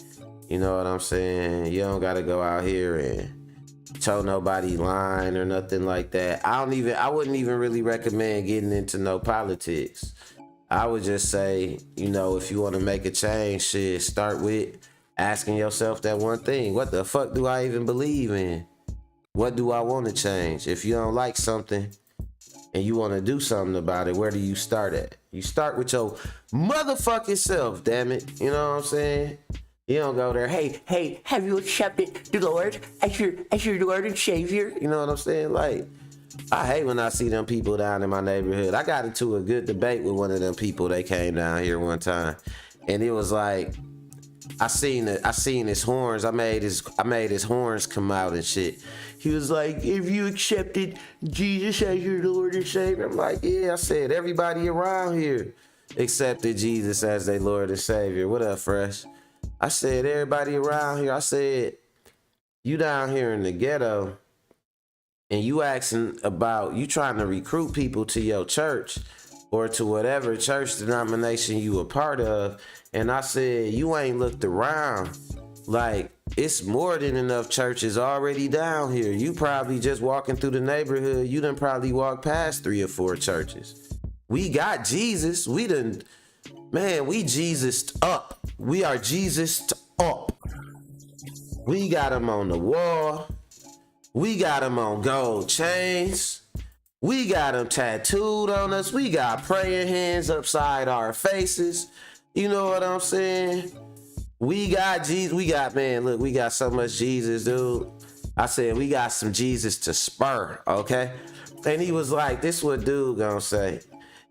You know what I'm saying? You don't got to go out here and toe nobody line or nothing like that. I wouldn't even really recommend getting into no politics. I would just say, you know, if you want to make a change, shit, start with asking yourself that one thing. What the fuck do I even believe in? What do I want to change? If you don't like something and you want to do something about it, where do you start at? You start with your motherfucking self, damn it. You know what I'm saying? You don't go there, hey, have you accepted the Lord as your Lord and Savior? You know what I'm saying? Like, I hate when I see them people down in my neighborhood. I got into a good debate with one of them people. They came down here one time, and it was like, I seen his horns. I made his horns come out and shit. He was like, if you accepted Jesus as your Lord and Savior, I'm like, yeah. I said, everybody around here accepted Jesus as their Lord and Savior. What up, Fresh? I said, everybody around here, I said, you down here in the ghetto and you asking about, you trying to recruit people to your church or to whatever church denomination you a part of. And I said, you ain't looked around. Like, it's more than enough churches already down here. You probably just walking through the neighborhood, you done probably walked past 3 or 4 churches. We got Jesus. We Jesused up. We are Jesused up. We got him on the wall. We got him on gold chains. We got him tattooed on us. We got praying hands upside our faces. You know what I'm saying? We got Jesus. We got so much Jesus, dude. I said, we got some Jesus to spur, okay? And he was like, this what dude gonna say.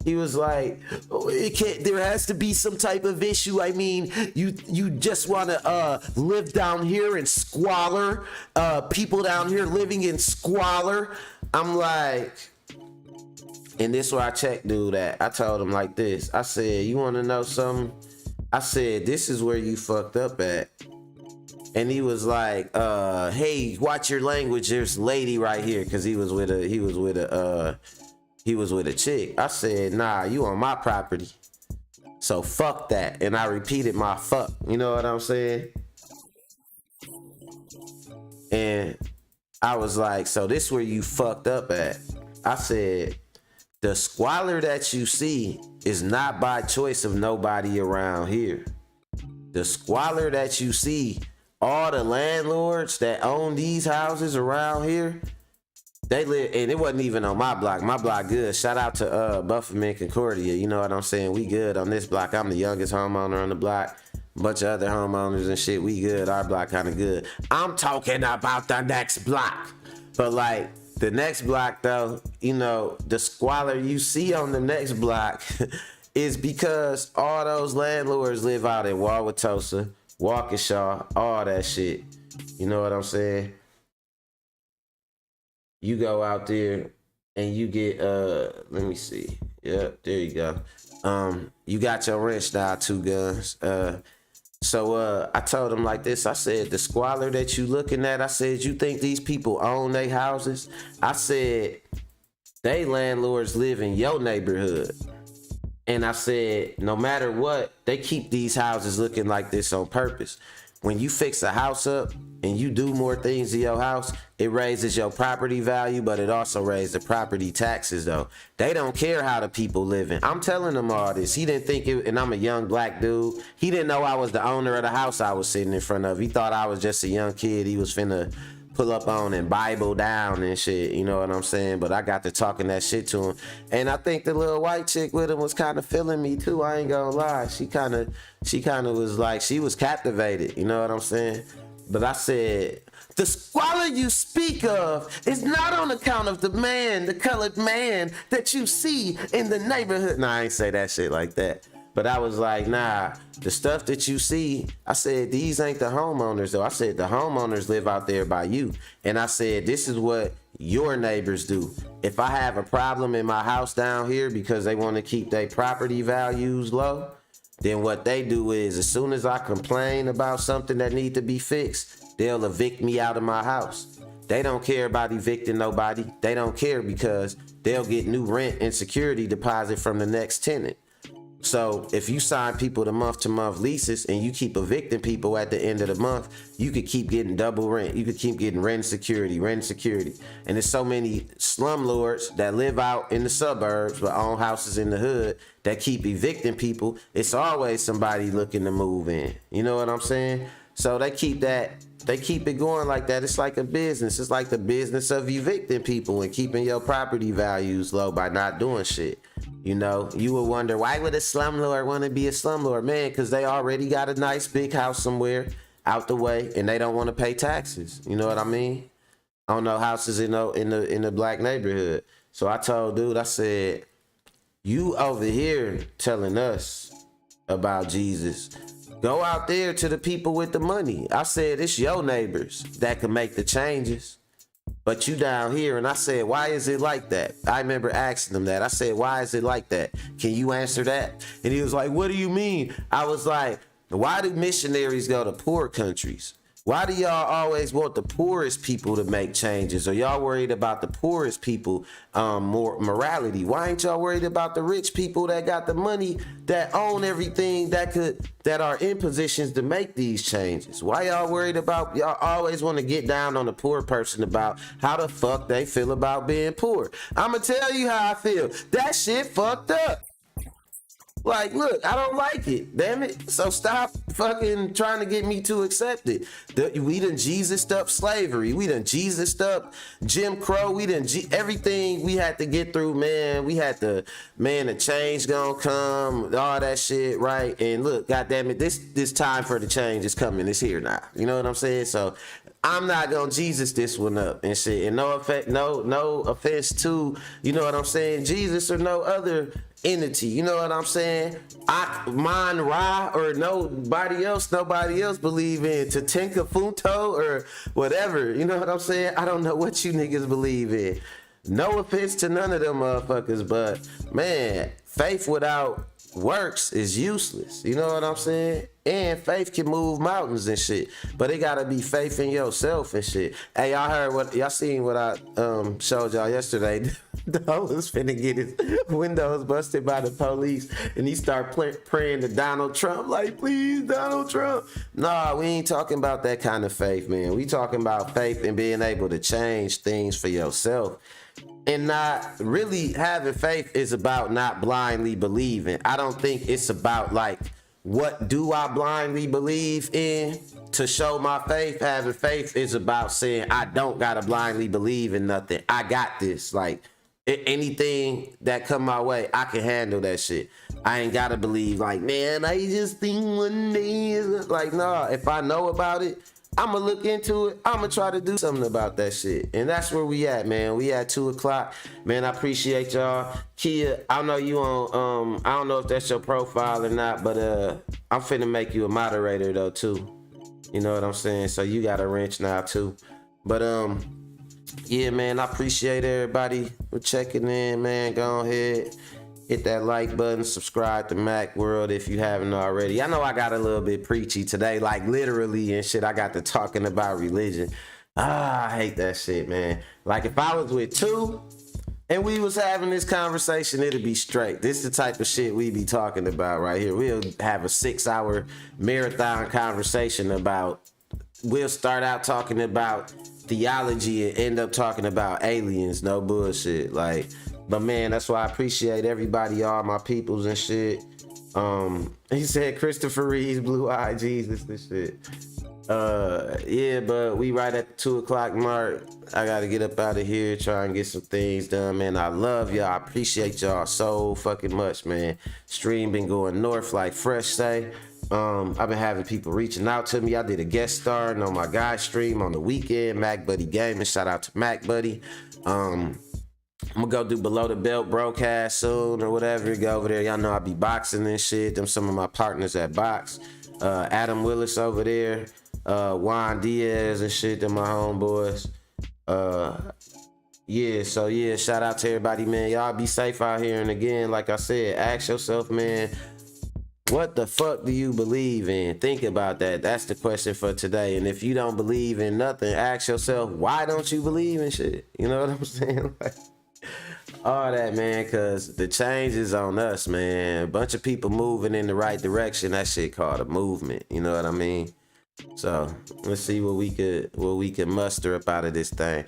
He was like, oh, there has to be some type of issue. I mean, you just want to live down here in squalor. People down here living in squalor. I'm like, and this where I checked dude at. I told him like this. I said, you want to know something? I said, this is where you fucked up at. And he was like, hey, watch your language. There's a lady right here, because he was with a chick. I said, nah, you on my property. So fuck that. And I repeated my fuck. You know what I'm saying? And I was like, so this where you fucked up at. I said, the squalor that you see is not by choice of nobody around here. The squalor that you see, all the landlords that own these houses around here, they live, and it wasn't even on my block. My block good. Shout out to Bufferman Concordia. You know what I'm saying? We good on this block. I'm the youngest homeowner on the block. A bunch of other homeowners and shit. We good. Our block kind of good. I'm talking about the next block. But like the next block though, you know, the squalor you see on the next block is because all those landlords live out in Wauwatosa, Waukesha, all that shit. You know what I'm saying? You go out there and you get let me see. Yep, there you go. You got your wrench now, 2 guns. So I told him like this. I said, the squalor that you looking at, I said, you think these people own their houses? I said, they landlords live in your neighborhood. And I said, no matter what, they keep these houses looking like this on purpose. When you fix a house up and you do more things to your house, it raises your property value, but it also raises the property taxes though. They don't care how the people living. I'm telling them all this. He didn't think it, and I'm a young black dude. He didn't know I was the owner of the house I was sitting in front of. He thought I was just a young kid he was finna pull up on and Bible down and shit, you know what I'm saying? But I got to talking that shit to him. And I think the little white chick with him was kind of feeling me too, I ain't gonna lie. She kind of was like, she was captivated, you know what I'm saying? But I said, the squalor you speak of is not on account of the man, the colored man that you see in the neighborhood. Nah, I ain't say that shit like that. But I was like, nah, the stuff that you see, I said, these ain't the homeowners though. I said, the homeowners live out there by you. And I said, this is what your neighbors do. If I have a problem in my house down here because they want to keep their property values low, then what they do is as soon as I complain about something that need to be fixed, they'll evict me out of my house. They don't care about evicting nobody. They don't care because they'll get new rent and security deposit from the next tenant. So if you sign people to month leases and you keep evicting people at the end of the month, you could keep getting double rent. You could keep getting rent security. And there's so many slumlords that live out in the suburbs but own houses in the hood that keep evicting people. It's always somebody looking to move in. You know what I'm saying? So they keep it going like that. It's like a business. It's like the business of evicting people and keeping your property values low by not doing shit. You know, you would wonder, why would a slumlord want to be a slumlord? Man, because they already got a nice big house somewhere out the way and they don't want to pay taxes. You know what I mean? I don't know houses in the black neighborhood. So I told dude, I said, you over here telling us about Jesus. Go out there to the people with the money. I said, it's your neighbors that can make the changes. But you down here, and I said, why is it like that? I remember asking him that. I said, why is it like that? Can you answer that? And he was like, what do you mean? I was like, why do missionaries go to poor countries? Why do y'all always want the poorest people to make changes? Are y'all worried about the poorest people more morality? Why ain't y'all worried about the rich people that got the money, that own everything, that are in positions to make these changes? Why y'all worried about, y'all always want to get down on the poor person about how the fuck they feel about being poor? I'ma tell you how I feel. That shit fucked up. Like, look, I don't like it, damn it. So stop fucking trying to get me to accept it. We done Jesused up slavery. We done Jesused up Jim Crow. We done everything we had to get through, man. We had to, man, the change gonna come, all that shit, right? And look, goddamn it, this time for the change is coming. It's here now. You know what I'm saying? So I'm not gonna Jesus this one up and shit. And no offense to, you know what I'm saying, Jesus or no other entity, you know what I'm saying? Mon Ra or nobody else believe in Tatinka Funto or whatever, you know what I'm saying? I don't know what you niggas believe in. No offense to none of them motherfuckers, but man, faith without works is useless, you know what I'm saying? And faith can move mountains and shit, but it gotta be faith in yourself and shit. Hey, y'all seen what I showed y'all yesterday? Dog was finna get his windows busted by the police, and he start praying to Donald Trump, like, please, Donald Trump. Nah, we ain't talking about that kind of faith, man. We talking about faith and being able to change things for yourself. And not really having faith is about not blindly believing. I don't think it's about like, what do I blindly believe in to show my faith? Having faith is about saying, I don't gotta blindly believe in nothing. I got this. Like, anything that come my way, I can handle that shit. I ain't gotta believe like, man, I just think one day is like, nah, if I know about it, I'ma look into it. I'ma try to do something about that shit. And that's where we at, man. We at 2:00. Man, I appreciate y'all. Kia, I know you on, I don't know if that's your profile or not, but I'm finna make you a moderator though too. You know what I'm saying? So you got a wrench now too. But yeah, man, I appreciate everybody for checking in, man. Go ahead. Hit that like button, subscribe to Macworld if you haven't already. I know I got a little bit preachy today, like literally and shit. I got to talking about religion. I hate that shit, man. Like if I was with two and we was having this conversation, it'd be straight. This is the type of shit we be talking about right here. We'll have a 6-hour marathon conversation about, we'll start out talking about theology and end up talking about aliens. No bullshit. Like, but man, that's why I appreciate everybody, all my peoples and shit. He said Christopher Reeves, blue-eyed Jesus and shit. Yeah, but we right at the 2:00 mark. I gotta get up out of here, try and get some things done, man. I love y'all. I appreciate y'all so fucking much, man. Stream been going north like Fresh say. I've been having people reaching out to me. I did a guest starring on my guy stream on the weekend, Mac Buddy Gaming. Shout out to Mac Buddy. I'm gonna go do Below the Belt broadcast soon or whatever. Go over there. Y'all know I be boxing and shit. Them some of my partners at Box. Adam Willis over there. Juan Diaz and shit. Them my homeboys. Yeah, so yeah, shout out to everybody, man. Y'all be safe out here. And again, like I said, ask yourself, man, what the fuck do you believe in? Think about that. That's the question for today. And if you don't believe in nothing, ask yourself, why don't you believe in shit? You know what I'm saying? Like, all that, man, because the change is on us, man. A bunch of people moving in the right direction. That shit called a movement. You know what I mean? So let's see what we could muster up out of this thing.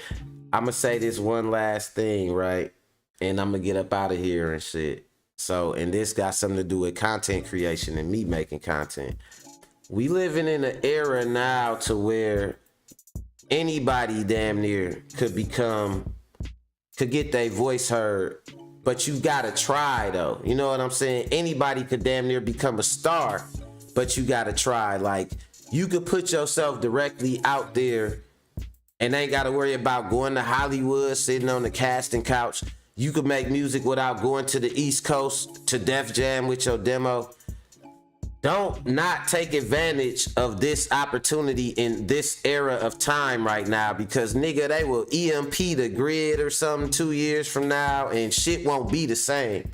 I'm gonna say this one last thing, right? And I'm gonna get up out of here and shit. So, and this got something to do with content creation and me making content. We living in an era now to where anybody damn near could get their voice heard, but you gotta try though. You know what I'm saying? Anybody could damn near become a star, but you gotta try. Like, you could put yourself directly out there and ain't gotta worry about going to Hollywood, sitting on the casting couch. You could make music without going to the East Coast to Def Jam with your demo. Don't not take advantage of this opportunity in this era of time right now, because nigga, they will EMP the grid or something 2 years from now and shit won't be the same.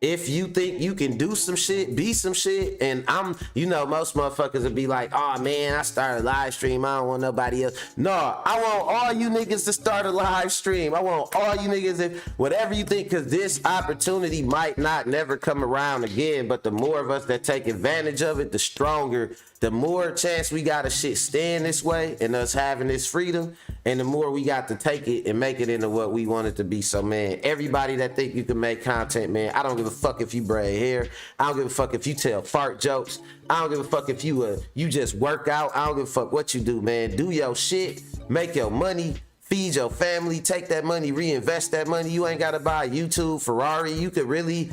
If you think you can do some shit, be some shit, and most motherfuckers would be like, oh man, I started a live stream, I don't want nobody else. No, I want all you niggas to start a live stream. I want all you niggas, if whatever you think, because this opportunity might not never come around again, but the more of us that take advantage of it, the stronger, the more chance we got of shit staying this way and us having this freedom, and the more we got to take it and make it into what we want it to be. So man, everybody that think you can make content, man, I don't give a fuck if you braid hair. I don't give a fuck if you tell fart jokes. I don't give a fuck if you just work out. I don't give a fuck what you do, man. Do your shit, make your money, feed your family, take that money, reinvest that money. You ain't gotta buy a YouTube, Ferrari. You could really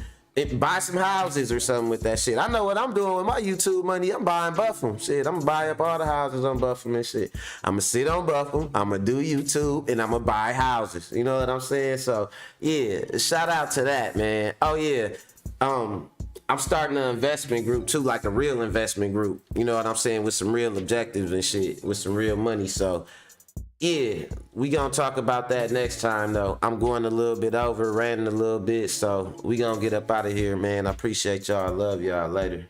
buy some houses or something with that shit. I know what I'm doing with my YouTube money. I'm buying Buffum. Shit, I'm gonna buy up all the houses on Buffum and shit. I'm gonna sit on Buffum, I'm gonna do YouTube, and I'm gonna buy houses. You know what I'm saying? So yeah, shout out to that, man. Oh yeah, I'm starting an investment group too, like a real investment group. You know what I'm saying? With some real objectives and shit, with some real money. So yeah, we gonna talk about that next time though. I'm going a little bit over, ranting a little bit, so we gonna get up out of here, man. I appreciate y'all. Love y'all. Later.